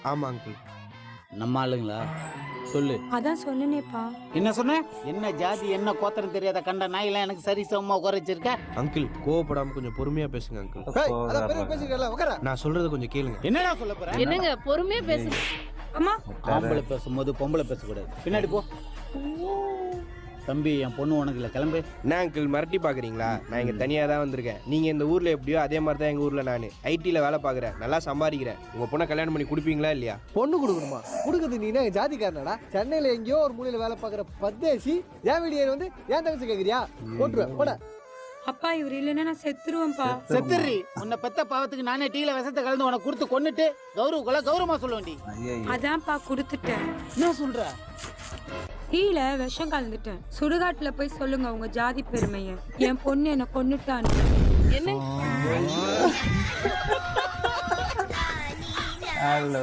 ஆமா அங்கிள். நம்ம ஆளுங்களா? சொல்லு. அதான் சொன்னேனேப்பா. என்ன சொன்ன? என்ன ஜாதி என்ன கோத்திரம் தெரியாத கண்ட நாயெல்லாம் எனக்கு சரி சமமா உட்கார வச்சிருக்க? அங்கிள் கோவப்படாம கொஞ்சம் பொறுமையா பேசுங்க அங்கிள். நான் சொல்றத கொஞ்சம் கேளுங்க. என்னடா சொல்ல போற? என்னங்க பொறுமையா பேசுங்க. அம்மா ஆம்பளை பேசும்போது பொம்பளை பேசக்கூடாது. பின்னாடி போ. தம்பி என் பொண்ணு உனக்கு இல்லை, கிளம்பு. என்ன அங்கிள் மிரட்டி பாக்குறீங்களா? நான் இங்க தனியா தான் வந்திருக்கேன். நீங்க இந்த ஊர்ல எப்படியோ அதே மாதிரி தான் எங்க ஊர்ல நான் ஐடில வேலை பாக்குறேன், நல்லா சம்பாதிக்கிறேன். உங்க பொண்ணை கல்யாணம் பண்ணி கொடுப்பீங்களா இல்லையா? பொண்ணு கொடுக்கணுமா? கொடுக்குறது நீ என்ன ஜாதிக்காரனடா? சென்னையில எங்கேயோ ஒரு மூலையில வேலை பாக்குற பத்தேசி என் வீடியோ வந்து ஏன் தங்கச்சி கேக்குறியா? போட்டுருவேன் போட. அப்பா இவர் இல்லைன்னா நான் செத்துருவேன்ப்பா. செத்துறி. உன்னை பெத்த பாவத்துக்கு நானே டீல விஷத்தை கலந்து உனக்கு கொடுத்து கொன்னுட்டு கௌரவமா சொல்லுவேண்டி. அதான்ப்பா கொடுத்துட்டேன். என்ன சொல்ற? டீல விஷம் கலந்துட்டேன். சுடுகாட்டுல போய் சொல்லுங்க உங்க ஜாதி பெருமைய. என் பொண்ணு என்ன கொன்னுட்டான்னு. என்ன